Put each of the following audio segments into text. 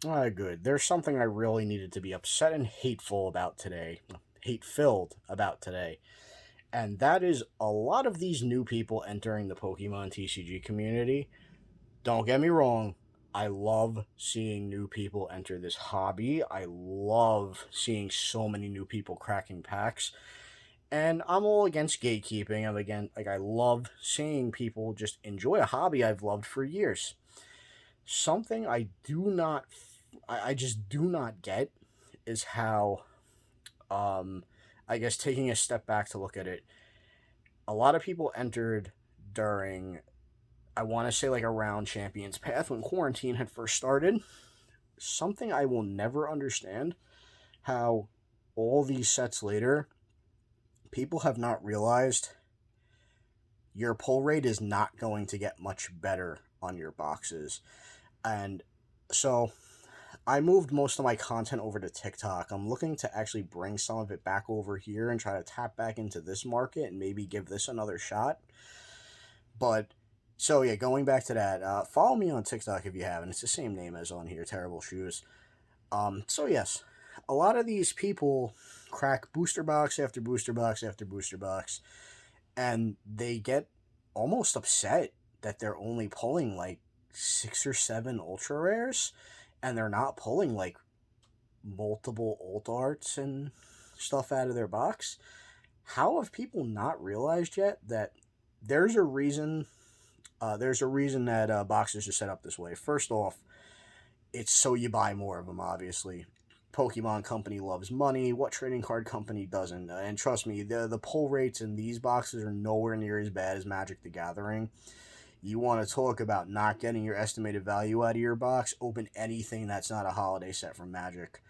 Good. There's something I really needed to be upset and hate-filled about today, and that is a lot of these new people entering the Pokemon TCG community. Don't get me wrong, I love seeing new people enter this hobby. I love seeing so many new people cracking packs, and I'm all against gatekeeping. I love seeing people just enjoy a hobby I've loved for years. Something I just do not get is how, um, I guess taking a step back to look at it, a lot of people entered during, I want to say like around Champions Path when quarantine had first started. Something I will never understand how all these sets later, people have not realized your pull rate is not going to get much better on your boxes. And so I moved most of my content over to TikTok. I'm looking to actually bring some of it back over here and try to tap back into this market and maybe give this another shot. But so yeah, going back to that, follow me on TikTok if you haven't. It's the same name as on here, Terrible Shoes. So yes, a lot of these people crack booster box after booster box after booster box, and they get almost upset that they're only pulling like 6 or 7 ultra rares, and they're not pulling like multiple alt arts and stuff out of their box. How have people not realized yet that there's a reason? There's a reason that boxes are set up this way. First off, it's so you buy more of them. Obviously, Pokemon Company loves money. What trading card company doesn't? And trust me, the pull rates in these boxes are nowhere near as bad as Magic the Gathering. You want to talk about not getting your estimated value out of your box? Open anything that's not a holiday set from Magic.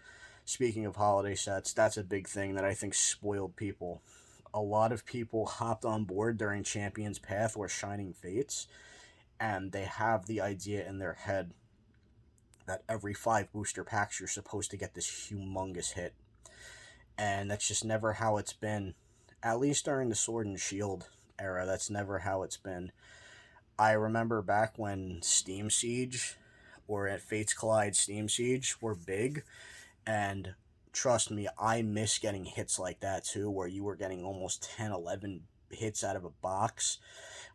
Speaking of holiday sets, that's a big thing that I think spoiled people. A lot of people hopped on board during Champions Path or Shining Fates, and they have the idea in their head that every 5 booster packs you're supposed to get this humongous hit. And that's just never how it's been. At least during the Sword and Shield era, that's never how it's been. I remember back when Steam Siege or at Fates Collide Steam Siege were big, and trust me, I miss getting hits like that too, where you were getting almost 10, 11 hits out of a box.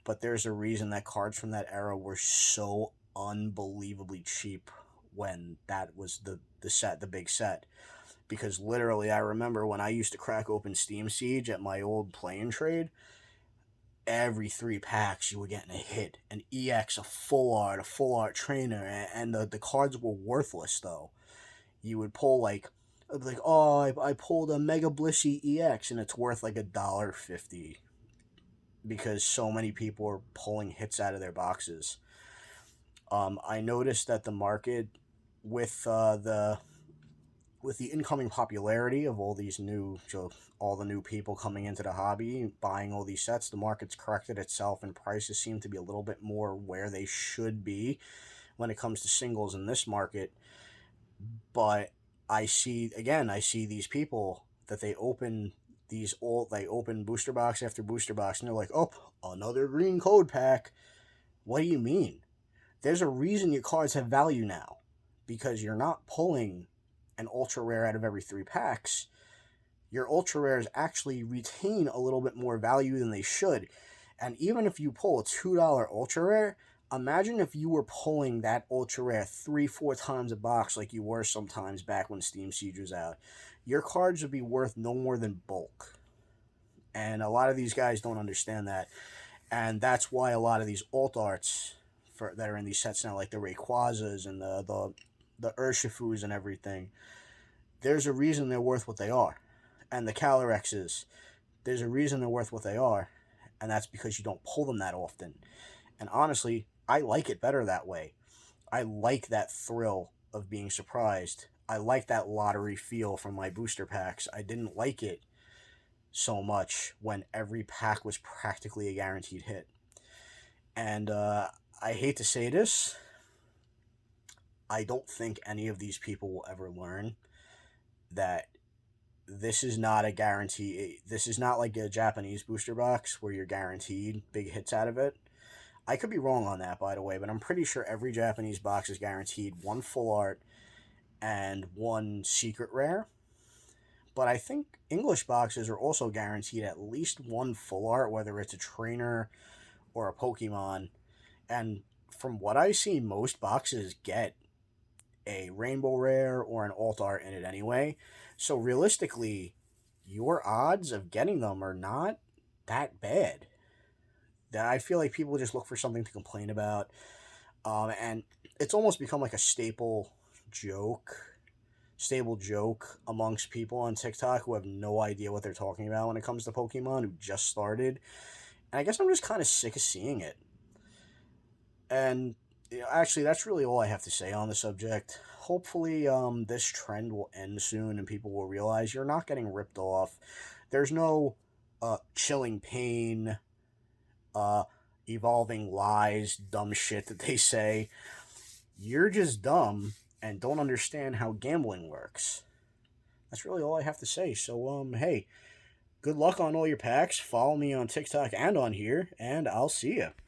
But there's a reason that cards from that era were so unbelievably cheap when that was the big set. Because literally, I remember when I used to crack open Steam Siege at my old playing trade, every 3 packs you were getting a hit, an EX, a full art trainer, and the cards were worthless though. You would pull like, oh, I pulled a Mega Blissey EX and it's worth like $1.50 because so many people are pulling hits out of their boxes. I noticed that the market with the incoming popularity of all the new people coming into the hobby, buying all these sets, the market's corrected itself and prices seem to be a little bit more where they should be when it comes to singles in this market. But I see these people that they open booster box after booster box and they're like, oh, another green code pack. What do you mean? There's a reason your cards have value now because you're not pulling an ultra rare out of every 3 packs. Your ultra rares actually retain a little bit more value than they should. And even if you pull a $2 ultra rare, imagine if you were pulling that ultra rare 3, 4 times a box like you were sometimes back when Steam Siege was out. Your cards would be worth no more than bulk. And a lot of these guys don't understand that. And that's why a lot of these alt arts that are in these sets now, like the Rayquazas and the Urshifus and everything, there's a reason they're worth what they are. And the Calorexes, there's a reason they're worth what they are, and that's because you don't pull them that often. And honestly, I like it better that way. I like that thrill of being surprised. I like that lottery feel from my booster packs. I didn't like it so much when every pack was practically a guaranteed hit. And I hate to say this, I don't think any of these people will ever learn that this is not a guarantee. This is not like a Japanese booster box where you're guaranteed big hits out of it. I could be wrong on that, by the way, but I'm pretty sure every Japanese box is guaranteed one full art and one secret rare. But I think English boxes are also guaranteed at least one full art, whether it's a trainer or a Pokemon. And from what I see, most boxes get a rainbow rare or an alt art in it anyway. So realistically, your odds of getting them are not that bad. That I feel like people just look for something to complain about, and it's almost become like a joke, stable joke amongst people on TikTok who have no idea what they're talking about when it comes to Pokemon, who just started. And I guess I'm just kind of sick of seeing it. And actually, that's really all I have to say on the subject. Hopefully, this trend will end soon and people will realize you're not getting ripped off. There's no chilling pain, uh, evolving lies, dumb shit that they say. You're just dumb and don't understand how gambling works. That's really all I have to say. So, hey, good luck on all your packs. Follow me on TikTok and on here, and I'll see you.